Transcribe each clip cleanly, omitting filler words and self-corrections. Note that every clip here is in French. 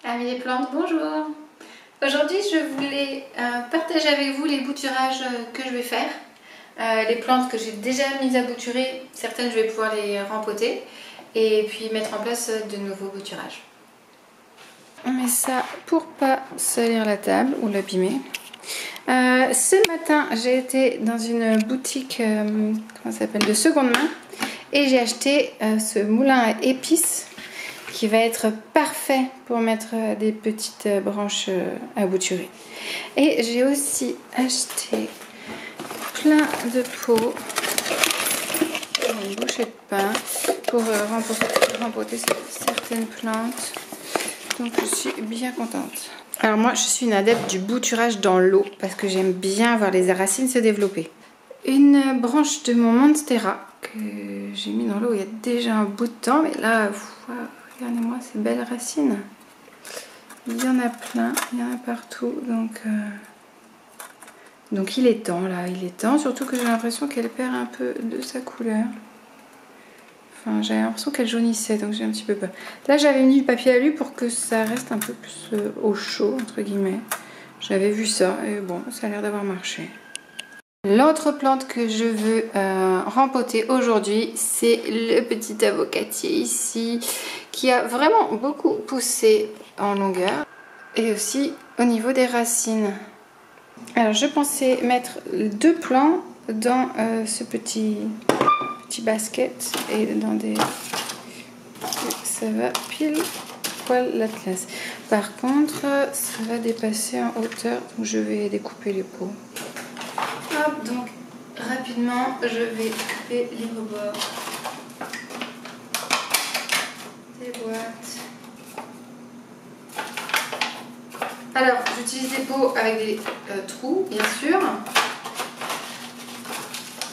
Amis des plantes, bonjour. Aujourd'hui je voulais partager avec vous les bouturages que je vais faire. Les plantes que j'ai déjà mises à bouturer, certaines je vais pouvoir les rempoter et puis mettre en place de nouveaux bouturages. On met ça pour pas salir la table ou l'abîmer. Ce matin j'ai été dans une boutique comment ça s'appelle, de seconde main et j'ai acheté ce moulin à épices qui va être parfait pour mettre des petites branches à bouturer. Et j'ai aussi acheté plein de pots, une bouchée de pain pour rempoter certaines plantes. Donc je suis bien contente. Alors moi je suis une adepte du bouturage dans l'eau parce que j'aime bien voir les racines se développer. Une branche de mon monstera que j'ai mis dans l'eau il y a déjà un bout de temps, mais là regardez-moi ces belles racines. Il y en a plein, il y en a partout, donc il est temps là, il est temps, surtout que j'ai l'impression qu'elle perd un peu de sa couleur. Enfin, j'avais l'impression qu'elle jaunissait, donc j'ai un petit peu peur. Là, j'avais mis du papier alu pour que ça reste un peu plus au chaud, entre guillemets. J'avais vu ça, et bon, ça a l'air d'avoir marché. L'autre plante que je veux rempoter aujourd'hui, c'est le petit avocatier ici, qui a vraiment beaucoup poussé en longueur, et aussi au niveau des racines. Alors, je pensais mettre 2 plants dans ce petit basket et dans des... Ça va pile poil la classe. Par contre, ça va dépasser en hauteur, donc je vais découper les pots. Hop, donc rapidement, je vais couper les rebords des boîtes. Alors, j'utilise des pots avec des trous, bien sûr,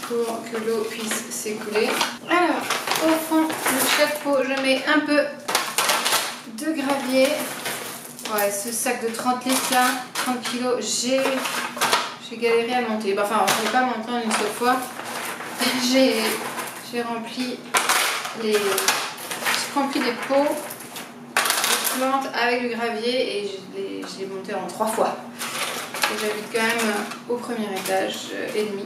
pour que l'eau puisse s'écouler. Alors, au fond de chaque pot, je mets un peu de gravier. Ouais, ce sac de 30 litres là, 30 kg, j'ai galéré à le monter. Enfin, on ne peut pas monter en une seule fois. J'ai rempli des pots de plantes avec du gravier et je l'ai monté en 3 fois. J'habite quand même au premier étage et demi.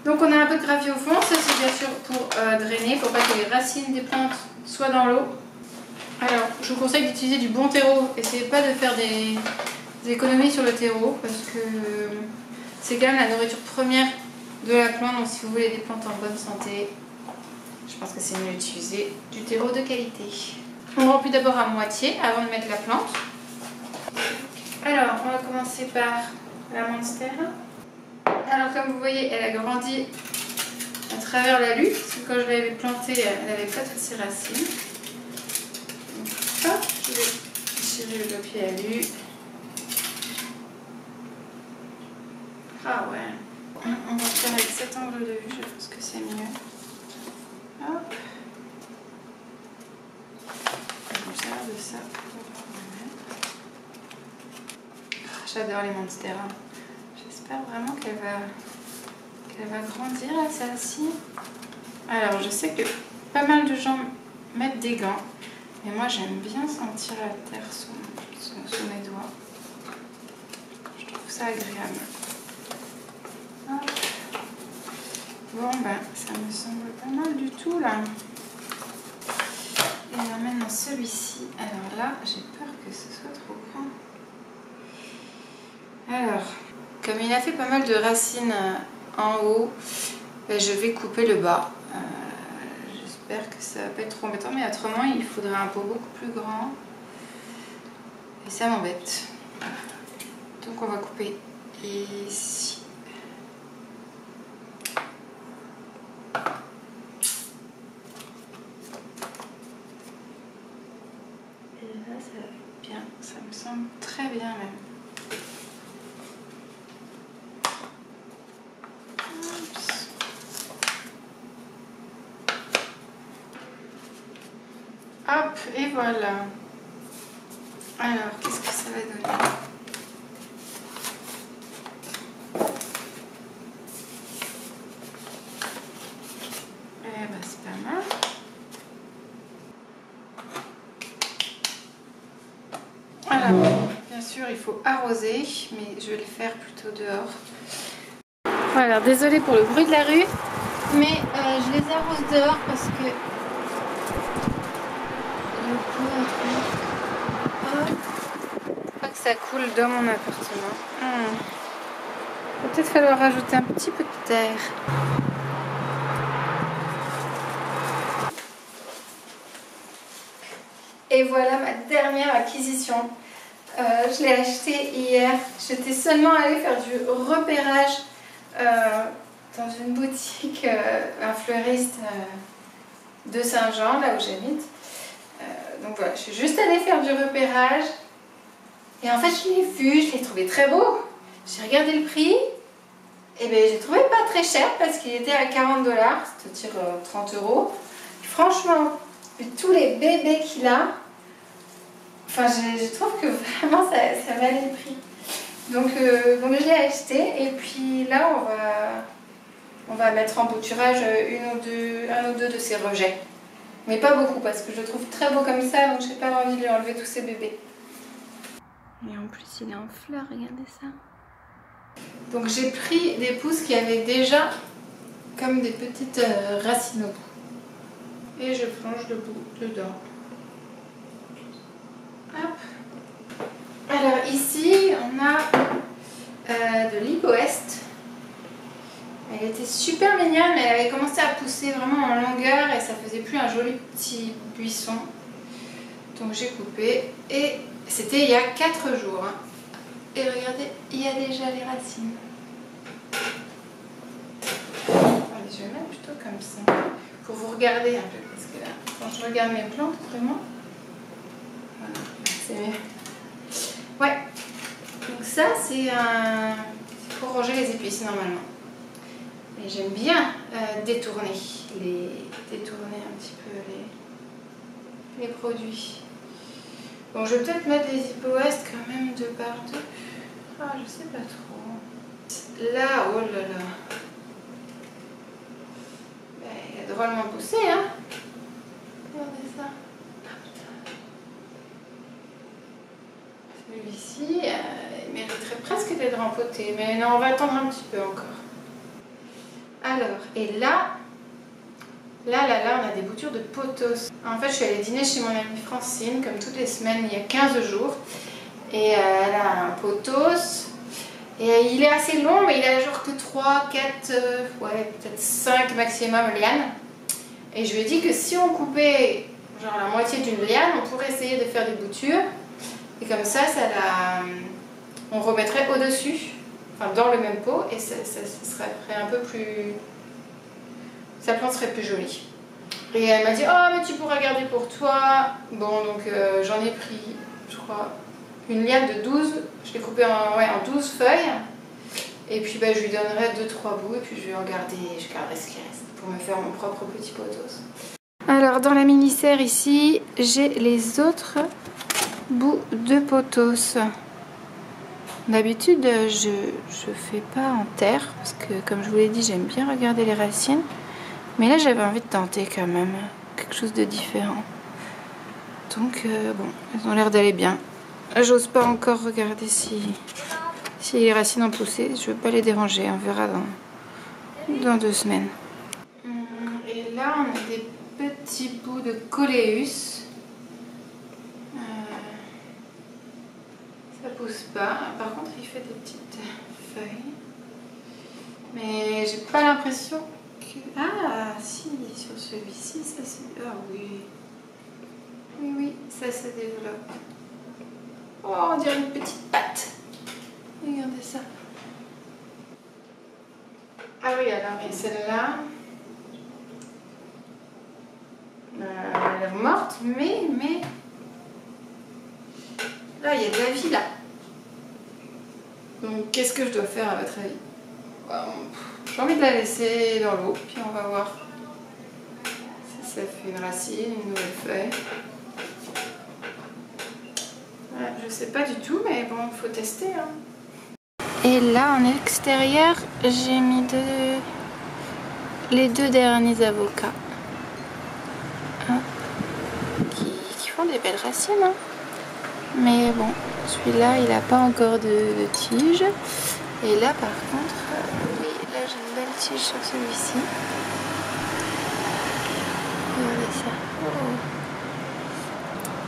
Donc on a un peu de gravier au fond, ça c'est bien sûr pour drainer, pour pas que les racines des plantes soient dans l'eau. Alors je vous conseille d'utiliser du bon terreau, essayez pas de faire des économies sur le terreau parce que c'est quand même la nourriture première de la plante, donc si vous voulez des plantes en bonne santé, je pense que c'est mieux d'utiliser du terreau de qualité. On remplit d'abord à moitié avant de mettre la plante. Alors on va commencer par la monstera. Alors comme vous voyez, elle a grandi à travers la lutte, parce que quand je l'avais plantée, elle n'avait pas toutes ses racines. Donc hop, je vais tirer le papier alu. Ah ouais, on va faire avec cet angle de vue, je pense que c'est mieux. Hop. Je sers de ça. J'adore les monstera. J'espère vraiment qu'elle va grandir là, celle-ci. Alors je sais que pas mal de gens mettent des gants, mais moi j'aime bien sentir la terre sous mes doigts. Je trouve ça agréable. Hop. Bon ben ça me semble pas mal du tout là. Et là maintenant celui-ci. Alors là j'ai peur que ce soit trop grand. Alors, comme il a fait pas mal de racines en haut, je vais couper le bas. J'espère que ça va pas être trop embêtant, mais autrement il faudrait un pot beaucoup plus grand. Et ça m'embête. Donc on va couper ici. Et là ça va être bien, ça me semble très bien même. Hop, et voilà. Alors, qu'est-ce que ça va donner? Eh ben, c'est pas mal. Alors, bien sûr, il faut arroser, mais je vais le faire plutôt dehors. Voilà, désolée pour le bruit de la rue, mais je les arrose dehors parce que le pas que ça coule dans mon appartement. Il va peut-être falloir rajouter un petit peu de terre. Et voilà ma dernière acquisition. Je l'ai acheté hier. J'étais seulement allée faire du repérage dans une boutique, un fleuriste de Saint-Jean, là où j'habite. Donc voilà, je suis juste allée faire du repérage. Et en fait, je l'ai vu, je l'ai trouvé très beau. J'ai regardé le prix. Et bien, j'ai trouvé pas très cher parce qu'il était à 40 $, c'est-à-dire 30 €. Franchement, vu tous les bébés qu'il a, enfin, je trouve que vraiment ça valait le prix. Donc je l'ai acheté et puis là, on va mettre en bouturage un ou deux de ces rejets. Mais pas beaucoup parce que je le trouve très beau comme ça, donc j'ai pas envie de lui enlever tous ces bébés. Et en plus, il est en fleurs, regardez ça. Donc j'ai pris des pousses qui avaient déjà comme des petites racines au bout. Et je plonge le bout dedans. Hop. Alors ici, on a de l'hypoeste. Elle était super mignonne, mais elle avait commencé à pousser vraiment en longueur et ça faisait plus un joli petit buisson. Donc j'ai coupé et c'était il y a 4 jours. Et regardez, il y a déjà les racines. Allez, je vais mettre plutôt comme ça pour vous regarder un peu parce que là, quand je regarde mes plantes, vraiment, voilà, c'est mieux. Ouais, donc ça c'est pour ranger les épices normalement. Et j'aime bien détourner un petit peu les produits. Bon, je vais peut-être mettre les hypoestes quand même de partout. Ah, je sais pas trop. Là, oh là là. Ben, il a drôlement poussé, hein. Regardez ça. Celui-ci, il mériterait presque d'être rempoté. Mais non, on va attendre un petit peu encore. Alors, et là, on a des boutures de pothos. En fait, je suis allée dîner chez mon amie Francine, comme toutes les semaines, il y a 15 jours. Et elle a un pothos. Et il est assez long, mais il a genre que 3, 4, ouais, peut-être 5 maximum lianes. Et je lui ai dit que si on coupait genre la moitié d'une liane, on pourrait essayer de faire des boutures. Et comme ça, on remettrait au-dessus, enfin dans le même pot, et ça serait un peu plus... Sa plante serait plus jolie. Et elle m'a dit, oh mais tu pourras garder pour toi. Bon, donc j'en ai pris, je crois, une liane de 12. Je l'ai coupée en 12 feuilles. Et puis je lui donnerai 2-3 bouts. Et puis je garderai ce qui reste pour me faire mon propre petit pothos. Alors dans la mini-serre ici, j'ai les autres bouts de pothos. D'habitude, je fais pas en terre. Parce que comme je vous l'ai dit, j'aime bien regarder les racines. Mais là, j'avais envie de tenter quand même quelque chose de différent. Donc, bon, elles ont l'air d'aller bien. J'ose pas encore regarder si les racines ont poussé. Je veux pas les déranger. On verra dans 2 semaines. Et là, on a des petits bouts de coléus. Ça pousse pas. Par contre, il fait des petites feuilles. Mais j'ai pas l'impression... Ah, si, sur celui-ci, ça se... Ah oui. Oui, ça se développe. Oh, on dirait une petite patte. Regardez ça. Ah oui, alors, et celle-là... elle a l'air morte, mais... Là, il y a de la vie, là. Donc, qu'est-ce que je dois faire, à votre avis? J'ai envie de la laisser dans l'eau, puis on va voir si ça fait une racine, une nouvelle feuille. Ouais, je sais pas du tout, mais bon, il faut tester. Hein. Et là, en extérieur, j'ai mis les 2 derniers avocats. Qui font des belles racines. Hein. Mais bon, celui-là, il n'a pas encore de tige. Et là, par contre, oui, là j'ai une belle tige sur celui-ci. Regardez ça. Oh.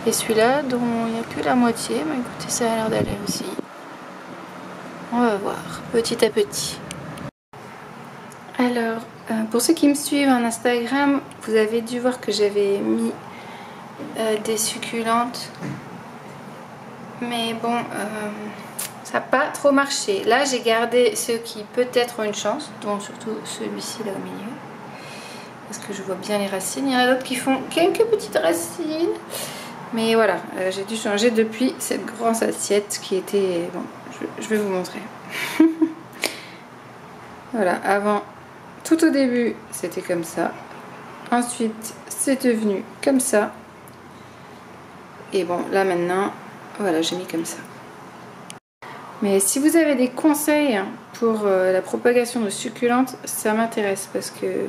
Et celui-là, dont il n'y a que la moitié, mais écoutez, ça a l'air d'aller aussi. On va voir, petit à petit. Alors, pour ceux qui me suivent en Instagram, vous avez dû voir que j'avais mis des succulentes. Mais bon, ça n'a pas trop marché. Là, j'ai gardé ceux qui peut-être ont une chance, dont surtout celui-ci là au milieu. Parce que je vois bien les racines. Il y en a d'autres qui font quelques petites racines. Mais voilà, j'ai dû changer depuis cette grosse assiette qui était... Bon, je vais vous montrer. Voilà, avant, tout au début, c'était comme ça. Ensuite, c'est devenu comme ça. Et bon, là maintenant, voilà, j'ai mis comme ça. Mais si vous avez des conseils pour la propagation de succulentes, ça m'intéresse parce que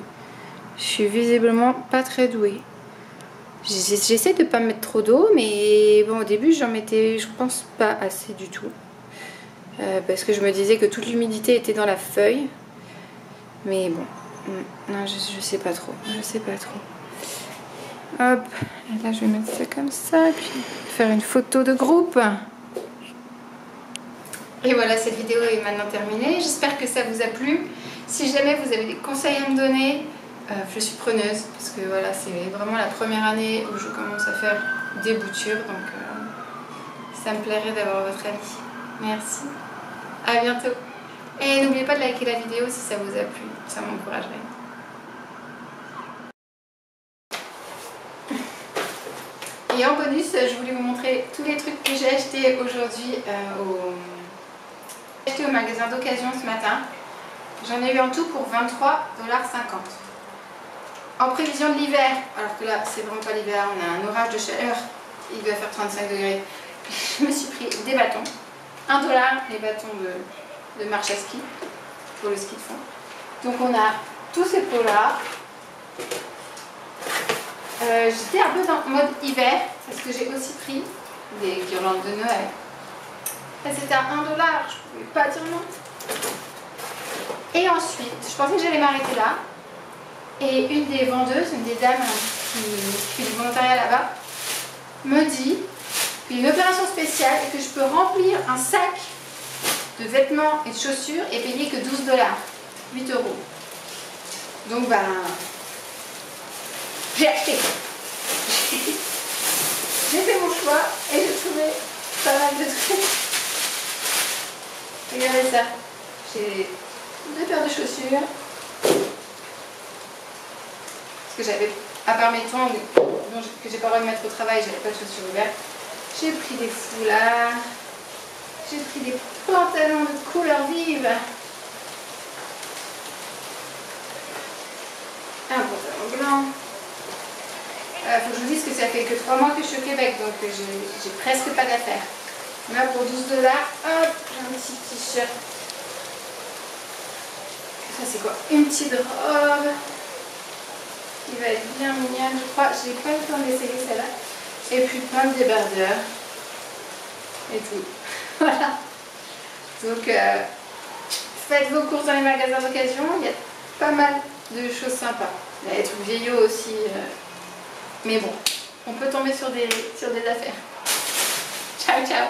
je suis visiblement pas très douée. J'essaie de ne pas mettre trop d'eau, mais bon, au début, j'en mettais, je pense, pas assez du tout. Parce que je me disais que toute l'humidité était dans la feuille. Mais bon, non, je sais pas trop. Je sais pas trop. Hop, et là, je vais mettre ça comme ça, et puis faire une photo de groupe. Et voilà, cette vidéo est maintenant terminée. J'espère que ça vous a plu. Si jamais vous avez des conseils à me donner, je suis preneuse parce que voilà, c'est vraiment la première année où je commence à faire des boutures, donc ça me plairait d'avoir votre avis. Merci, à bientôt. Et n'oubliez pas de liker la vidéo si ça vous a plu, ça m'encouragerait. Et en bonus, je voulais vous montrer tous les trucs que j'ai achetés aujourd'hui au magasin d'occasion ce matin. J'en ai eu en tout pour 23,50 $. En prévision de l'hiver, alors que là c'est vraiment pas l'hiver, on a un orage de chaleur, il doit faire 35 degrés. Je me suis pris des bâtons, 1 $, les bâtons de marche à ski, pour le ski de fond. Donc on a tous ces pots là. J'étais un peu en mode hiver, parce que j'ai aussi pris des guirlandes de Noël. C'était à 1 $, je ne pouvais pas dire non. Et ensuite, je pensais que j'allais m'arrêter là. Et une des vendeuses, une des dames qui fait du volontariat là-bas, me dit qu'il y a une opération spéciale et que je peux remplir un sac de vêtements et de chaussures et payer que 12 $, 8 €. Donc ben, j'ai acheté. J'ai fait mon choix et j'ai trouvé pas mal de trucs. Regardez ça. J'ai 2 paires de chaussures. Parce que j'avais, à part mes tongs que j'ai pas le droit de mettre au travail, j'avais pas de chaussures ouvertes. J'ai pris des foulards, j'ai pris des pantalons de couleur vive, un pantalon blanc. Faut que je vous dise que ça fait que 3 mois que je suis au Québec, donc j'ai presque pas d'affaires. Là pour 12 $, hop, j'ai un petit t-shirt. Ça c'est quoi? Une petite robe. Il va être bien mignonne, je crois. J'ai pas eu le temps d'essayer celle-là. Et puis plein de débardeurs. Et tout. Voilà. Donc, faites vos courses dans les magasins d'occasion. Il y a pas mal de choses sympas. Il y a des trucs vieillots aussi. Mais bon, on peut tomber sur des affaires. Ciao, ciao!